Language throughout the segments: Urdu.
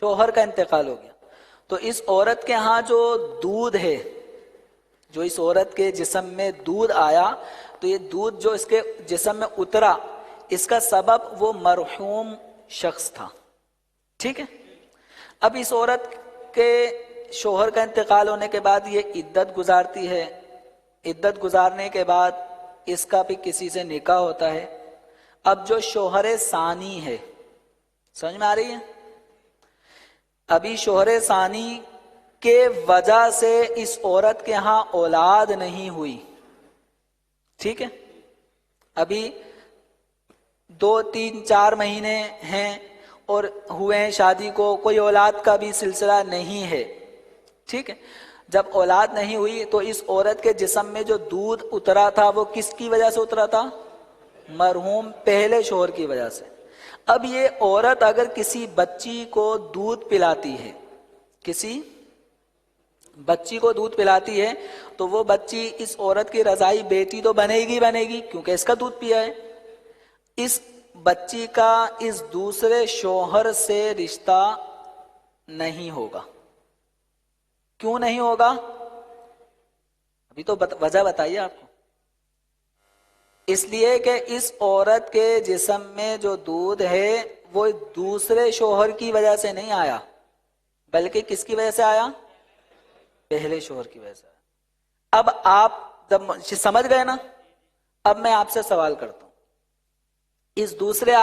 شوہر کا انتقال ہو گیا، تو اس عورت کے ہاں جو دودھ ہے، جو اس عورت کے جسم میں دودھ آیا، تو یہ دودھ جو اس کے جسم میں اترا، اس کا سبب وہ مرحوم شخص تھا، ٹھیک ہے۔ اب اس عورت کے شوہر کا انتقال ہونے کے بعد یہ عدت گزارتی ہے، عدت گزارنے کے بعد اس کا بھی کسی سے نکاح ہوتا ہے۔ اب جو شوہر ثانی ہے، سمجھ میں آ رہی ہے؟ ابھی شوہر ثانی کے وجہ سے اس عورت کے ہاں اولاد نہیں ہوئی، ٹھیک ہے، ابھی 2-3-4 مہینے ہیں اور ہوئے ہیں شادی کو، کوئی اولاد کا بھی سلسلہ نہیں ہے، ٹھیک ہے۔ جب اولاد نہیں ہوئی تو اس عورت کے جسم میں جو دودھ اترا تھا وہ کس کی وجہ سے اترا تھا؟ مرحوم پہلے شوہر کی وجہ سے۔ اب یہ عورت اگر کسی بچی کو دودھ پلاتی ہے، کسی بچی کو دودھ پلاتی ہے، تو وہ بچی اس عورت کی رضائی بیٹی تو بنے گی کیونکہ اس کا دودھ پیا ہے۔ اس بچی کا اس دوسرے شوہر سے رشتہ نہیں ہوگا۔ کیوں نہیں ہوگا؟ ابھی تو وجہ بتائیے آپ کو۔ اس لیے کہ اس عورت کے جسم میں جو دودھ ہے وہ دوسرے شوہر کی وجہ سے نہیں آیا، بلکہ کس کی وجہ سے آیا؟ پہلے شوہر کی وجہ سے آیا۔ اب آپ جب سمجھ گئے نا، اب میں آپ سے سوال کرتا ہوں، اس دوسرے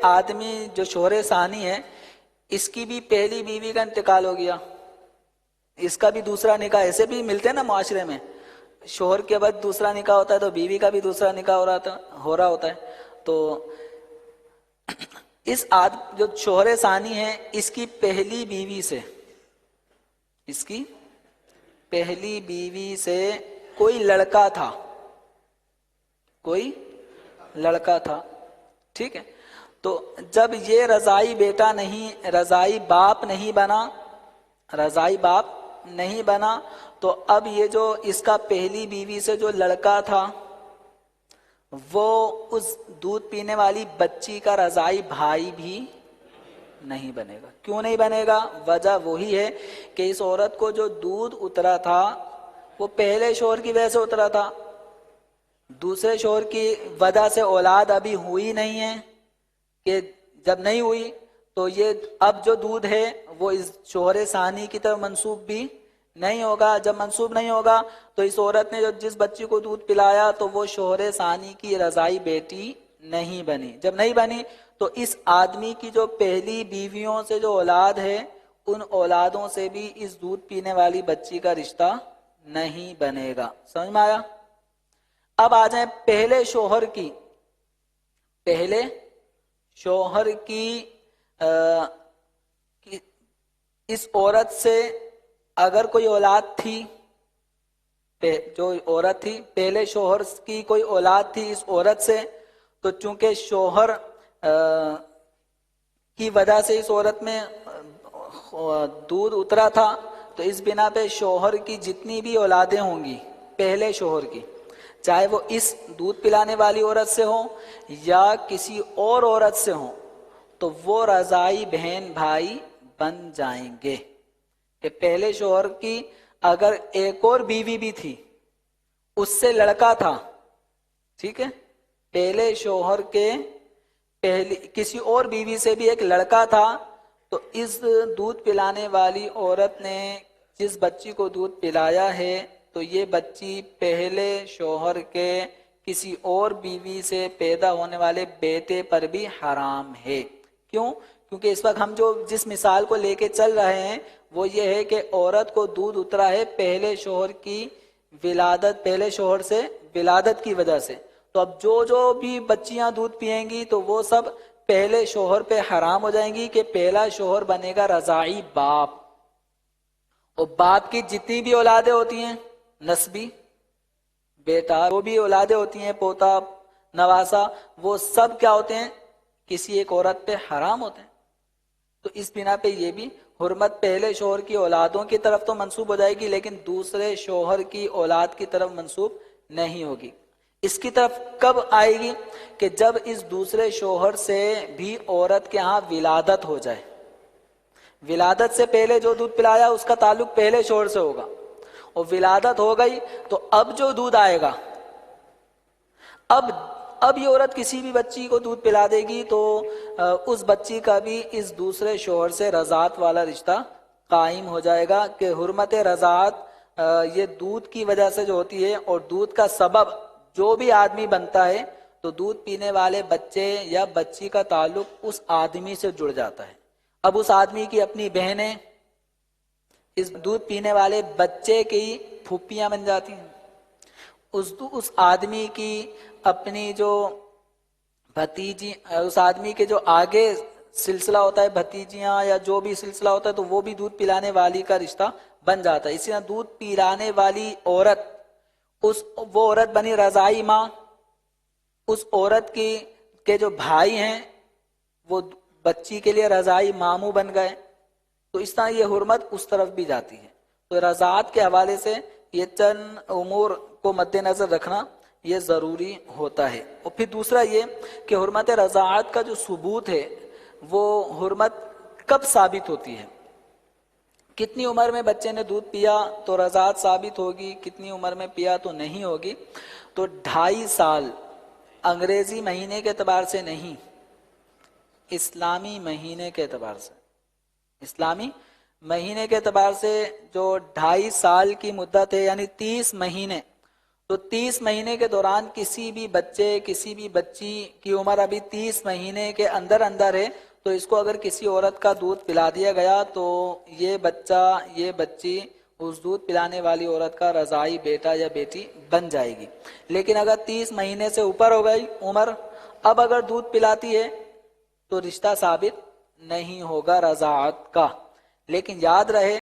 آدمی جو شوہر ثانی ہے، اس کی بھی پہلی بیوی کا انتقال ہو گیا، اس کا بھی دوسرا نکاح، ایسے بھی ملتے ہیں نا معاشرے میں، شوہر کے بعد دوسرا نکاح ہوتا ہے تو بیوی کا بھی دوسرا نکاح ہو رہا ہوتا ہے۔ تو اس جو شوہر ثانی ہے، اس کی پہلی بیوی سے کوئی لڑکا تھا، ٹھیک ہے۔ تو جب یہ رضائی باپ نہیں بنا تو اب یہ جو اس کا پہلی بیوی سے جو لڑکا تھا وہ اس دودھ پینے والی بچی کا رضائی بھائی بھی نہیں بنے گا۔ کیوں نہیں بنے گا؟ وجہ وہی ہے کہ اس عورت کو جو دودھ اترا تھا وہ پہلے شوہر کی وجہ سے اترا تھا، دوسرے شوہر کی وجہ سے اولاد ابھی ہوئی نہیں ہے، کہ جب نہیں ہوئی تو یہ اب جو دودھ ہے وہ اس شوہر ثانی کی طرف منسوب بھی نہیں ہوگا۔ جب منسوب نہیں ہوگا تو اس عورت نے جو جس بچی کو دودھ پلایا تو وہ شوہر ثانی کی رضائی بیٹی نہیں بنی۔ جب نہیں بنی تو اس آدمی کی جو پہلی بیویوں سے جو اولاد ہے، ان اولادوں سے بھی اس دودھ پینے والی بچی کا رشتہ نہیں بنے گا۔ سمجھ میں آیا؟ اب آ جائیں پہلے شوہر کی اس عورت سے اگر کوئی اولاد تھی، جو عورت تھی پہلے شوہر کی کوئی اولاد تھی اس عورت سے، تو چونکہ شوہر کی وجہ سے اس عورت میں دودھ اترا تھا، تو اس بنا پہ شوہر کی جتنی بھی اولادیں ہوں گی پہلے شوہر کی، چاہے وہ اس دودھ پلانے والی عورت سے ہوں یا کسی اور عورت سے ہوں، تو وہ رضائی بہن بھائی بن جائیں گے۔ کہ پہلے شوہر کی اگر ایک اور بیوی بھی تھی، اس سے لڑکا تھا، ٹھیک ہے، پہلے شوہر کے کسی اور بیوی سے بھی ایک لڑکا تھا، تو اس دودھ پلانے والی عورت نے جس بچی کو دودھ پلایا ہے تو یہ بچی پہلے شوہر کے کسی اور بیوی سے پیدا ہونے والے بیٹے پر بھی حرام ہے۔ کیوں؟ کیونکہ اس وقت ہم جس مثال کو لے کے چل رہے ہیں وہ یہ ہے کہ عورت کو دودھ اترا ہے پہلے شوہر سے ولادت کی وجہ سے، تو اب جو بھی بچیاں دودھ پیئیں گی تو وہ سب پہلے شوہر پہ حرام ہو جائیں گی، کہ پہلا شوہر بنے گا رضاعی باپ، اور باپ کی جتنی بھی اولادیں ہوتی ہیں، نسبی بیٹا، وہ بھی اولادیں ہوتی ہیں، پوتا نواسا، وہ سب کیا ہوتے ہیں؟ کسی ایک عورت پہ حرام ہوتے ہیں۔ تو اس بنا پہ یہ بھی حرمت پہلے شوہر کی اولادوں کی طرف تو منسوب ہو جائے گی، لیکن دوسرے شوہر کی اولاد کی طرف منسوب نہیں ہوگی۔ اس کی طرف کب آئے گی کہ جب اس دوسرے شوہر سے بھی عورت کے ہاں ولادت ہو جائے. ولادت سے پہلے جو دودھ پلایا اس کا تعلق پہلے شوہر سے ہوگا، اور ولادت ہو گئی تو اب جو دودھ آئے گا، اب یہ عورت کسی بھی بچی کو دودھ پلا دے گی تو اس بچی کا بھی اس دوسرے شوہر سے رضاعت والا رشتہ قائم ہو جائے گا کہ حرمت رضاعت یہ دودھ کی وجہ سے جو ہوتی ہے، اور دودھ کا سبب جو بھی آدمی بنتا ہے تو دودھ پینے والے بچے یا بچی کا تعلق اس آدمی سے جڑ جاتا ہے. اب اس آدمی کی اپنی بہنیں اس دودھ پینے والے بچے کی پھوپھیاں بن جاتی ہیں، اس آدمی کی اپنی جو بھتیجی، اس آدمی کے جو آگے سلسلہ ہوتا ہے بھتیجیاں یا جو بھی سلسلہ ہوتا ہے تو وہ بھی دودھ پلانے والی کا رشتہ بن جاتا ہے. اسی طرح دودھ پلانے والی عورت وہ عورت بنی رضائی ماں، اس عورت کے جو بھائی ہیں وہ بچی کے لیے رضائی ماموں بن گئے. تو اس طرح یہ حرمت اس طرف بھی جاتی ہے. تو رضاعت کے حوالے سے یہ چند امور کو مد نظر رکھنا یہ ضروری ہوتا ہے. اور پھر دوسرا یہ کہ حرمت رضاعت کا جو ثبوت ہے وہ حرمت کب ثابت ہوتی ہے. کتنی عمر میں بچے نے دودھ پیا تو رضاعت ثابت ہوگی، کتنی عمر میں پیا تو نہیں ہوگی. تو 2.5 سال انگریزی مہینے کے اعتبار سے نہیں، اسلامی مہینے کے اعتبار سے، اسلامی مہینے کے اعتبار سے جو 2.5 سال کی مدت ہے یعنی 30 مہینے، تو 30 مہینے کے دوران کسی بھی بچے کسی بھی بچی کی عمر ابھی 30 مہینے کے اندر ہے تو اس کو اگر کسی عورت کا دودھ پلا دیا گیا تو یہ بچہ یہ بچی اس دودھ پلانے والی عورت کا رضاعی بیٹا یا بیٹی بن جائے گی. لیکن اگر 30 مہینے سے اوپر ہو گئی عمر، اب اگر دودھ پلاتی ہے تو رشتہ ثابت نہیں ہوگا رضاعت کا. لیکن یاد رہے